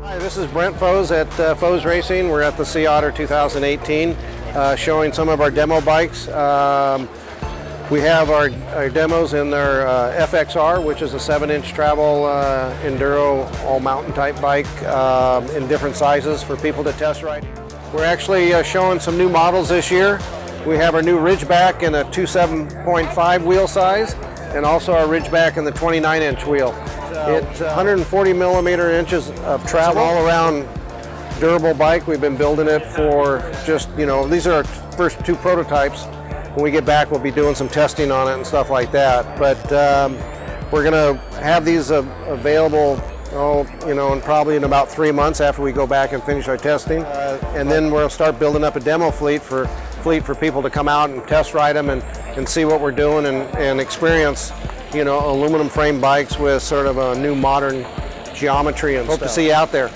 Hi, this is Brent Foes at Foes Racing. We're at the Sea Otter 2018 showing some of our demo bikes. We have our demos in their FXR, which is a 7-inch travel enduro all mountain type bike in different sizes for people to test ride. We're actually showing some new models this year. We have our new Ridgeback in a 27.5 wheel size, and also our Ridgeback in the 29-inch wheel. It's 140 millimeter inches of travel, all around durable bike. We've been building it for just, these are our first two prototypes. When we get back, we'll be doing some testing on it and stuff like that. But we're going to have these available, and probably in about 3 months after we go back and finish our testing. And then we'll start building up a demo fleet for people to come out and test ride them and see what we're doing and experience, aluminum frame bikes with sort of a new modern geometry and stuff. Hope to see you out there.